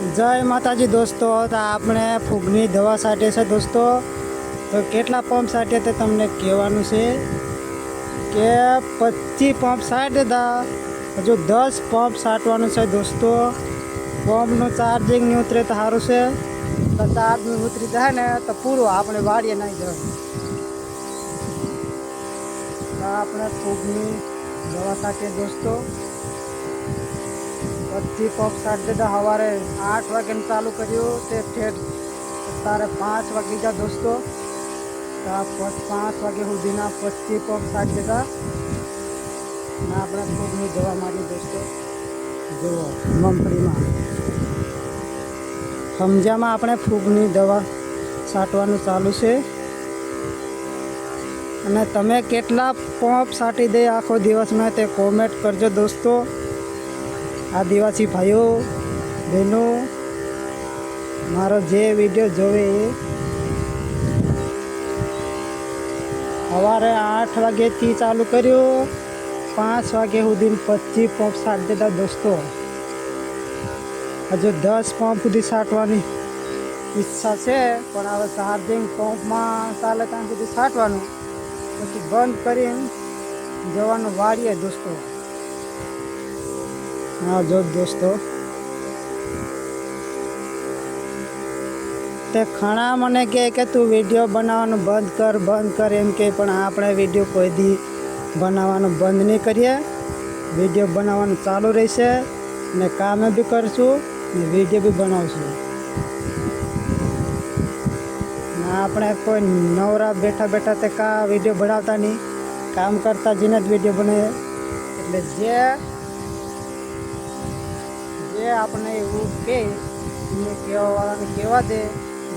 जय माताजी दोस्तों। तो आपने फूगनी दवा साटे से दोस्तों तो केटला पंप साटे ते तमने कहेवानुं छे के 25 पंप साटे दा हजू 10 पंप साटवानुं छे दोस्तों। पंपनुं चार्जिंग नहीं उतरे तो सारूं छे, तो चार्जिंग उतरी जाए ने तो पूरो आपणे वाड़ीए नहीं जाए। तो आपणे फूगनी दवा साटे दोस्तों 25 पंप साट दीधा। सवारे 8 वागे चालू करूँ तो ठेठ तारे 5 वागी जा दोस्तों। तो 5 वागे सुधीना 25 पंप साट दीधा ने अपने फूगनी दवा मारी दोस्तों। जो मगफड़ी में समझा में अपने फूगनी दवा साटवानुं चालू है। अने तमे केटला पंप साटी दे आखो दिवस में ते कॉमेंट करजो दोस्तों। आदिवासी भाइयों बहनों मारो जे वीडियो जोवे सवारे 8 वागे थी चालू करो 5 वागे सुधी 25 पंप साट दीधा दोस्तों। हजू 10 पंप सुधी साटवानी इच्छा है, पण हवे चार्जिंग पंप में चाले ત્યાં સુધી साटवानुं, પછી बंद करीने जवानुं वाड़ीए दोस्तों। हाँ जो दोस्तों ते घणा मने कहे कि तू वीडियो बनाववानुं बंद कर एम के, पण आपणे वीडियो कोई दी बनाववानुं बंद नहीं करीए। वीडियो बनाववानुं चालू रहेशे ने काम भी करशुं ने वीडियो भी बनावशुं। आपणे कोई नवरा बैठा बैठा ते का वीडियो बनावता नहीं, काम करता जीने ज वीडियो बनावे। एटले जे आपने एवं कहेवा दे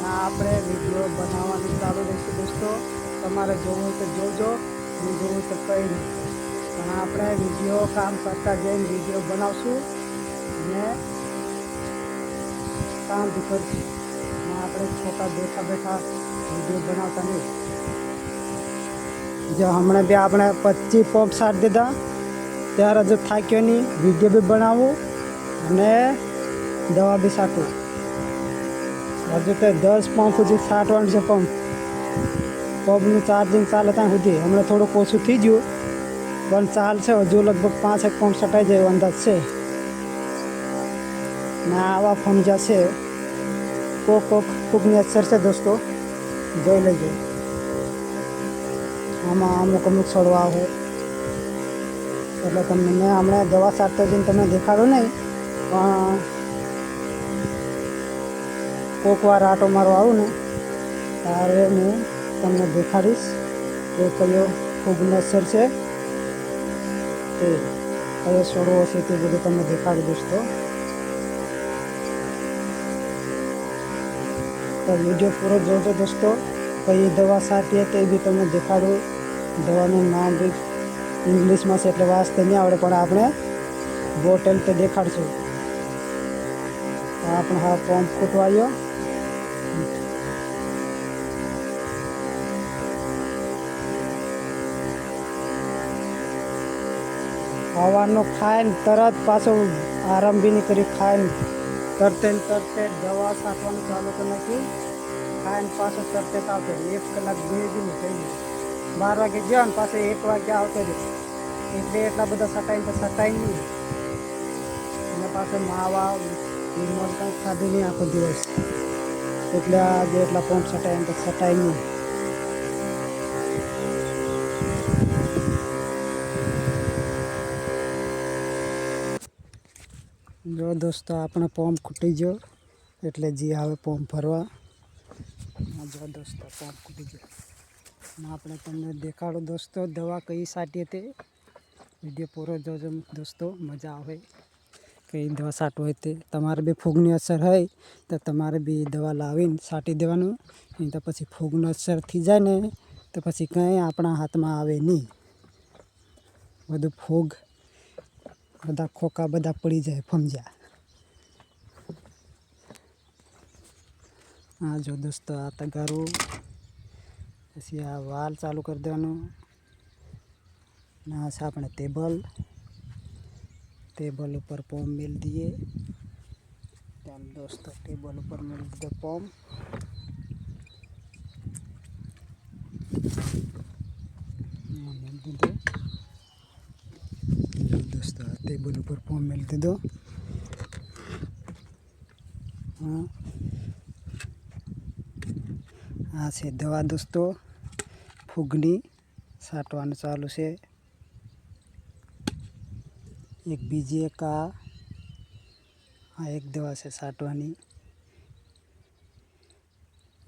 ना आपणे वीडियो बनाववानुं चालू रहेशे दोस्तों। तमारे जोवुं होय तो जोजो, नहीं जोवुं तो कई नहीं, पण आपणे वीडियो काम करता जईने वीडियो बनावशुं ने काम भी करशुं। आपणे छोटा बैठा बैठा वीडियो बनावता नहीं। जो हमणे भी आपणे 25 पंप साट दीधा त्यारे जो थाक्यो नहीं, वीडियो भी बनावुं ने दवा भी साटू। हजू तो 10 पंप सुधी साटवानुं छे। पंपनुं चार्जिंग चाले त्यां सुधी हमणे थोड़ुं ओछुं थई गयुं, पण चालशे। हजू लगभग 5 पंप सटाई जाय एवो अंदाज छे ने आवा फमजा छे। कोक फूगनी असर छे दोस्तों, जोई लेजो। आमां अमुक छड़वा है એટલે તમને મેં હમણાં દવા સાટતો જઈને તમને દેખાડો નહીં, પણ કોક વાર આટો મારો આવું ને ત્યારે હું તમને દેખાડીશ કે કયો ફૂગનો અસર છે, તે કયો છોડવો છે તે બધું તમને દેખાડું દોસ્તો। તો વિડીયો પૂરો જોજો દોસ્તો। કઈ દવા સાટીએ તે બી તમને દેખાડું। દવાનું નામ બી इंग्लिश में से वास्ते नहीं आवड़े, पण आपणे बोटल तो देखाड़शुं। आपणे हाँ पंप फूटवायो हवारनो खाईने तरत पाछो आराम भी नहीं करी, खाईने तरते दवा साटवानुं चालू कर नाख्युं। खाईने पाछो तरते आवतो 1 कलाक 2 दी नहीं थई गई। 12 वागे गयो ने पाछो 1 वागे आवतो रह्यो એટલે એટલા બધા સટાઈને તો સટાઈ નહીં અને પાછો માવા વિમલ કંઈ ખાધું નહીં આખો દિવસ, એટલે આજે એટલા પંપ સટાઈને તો સટાઈ નહીં। જો દોસ્તો આપણે પંપ ખૂટી ગયો એટલે જે આવે પંપ ભરવા। જો દોસ્તો પંપ ખૂટી ગયો ને આપણે તમને દેખાડો દોસ્તો દવા કઈ સાટીએ તે। वीडियो पूरा जोजो दोस्तों, मजा आवे। कई दवा साटो है ते तमारे भी फूगनी असर है तो तमारे भी दवा लावीने साटी देवानुं, नहीं तो पछी फूगनो असर थी जाए ने तो पछी कहीं अपना हाथ में आवे नहीं। बधु फूग बधा खोका बधा पड़ी जाए फमजा। हाँ जो दोस्तों आ तगारू पछी आ वाल चालू कर देवानुं। ना से अपने टेबल ऊपर पंप मेल दिए, ચાલો દોસ્તો ટેબલ ઉપર મેળવી દીધો પંપ. મેળવી દીધો દોસ્તો, ટેબલ ઉપર પંપ મેળવી દીધો. આ છે દવા દોસ્તો, ફૂગની છાંટવાનું ચાલુ છે. એક બીજી એક આ એક દવા છે છાંટવાની.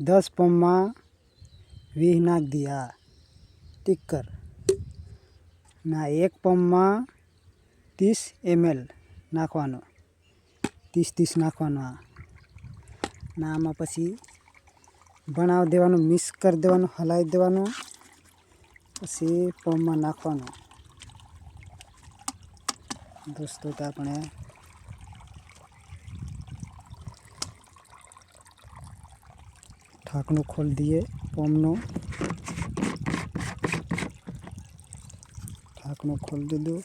10 પંપમાં 20 નાખ દી આ ટીકર ના. એક પંપમાં 30 ml નાખવાનો, 30 નાખવાનો આ ના. આમાં પછી બનાવી દેવાનું, મિક્સ કરી દેવાનું, હલાવી દેવાનું, પછી પંપમાં નાખવાનું દોસ્તો. તો આપણે ઢાંકણું ખોલી દઈએ પંપનું. ઢાંકણું ખોલી દીધું.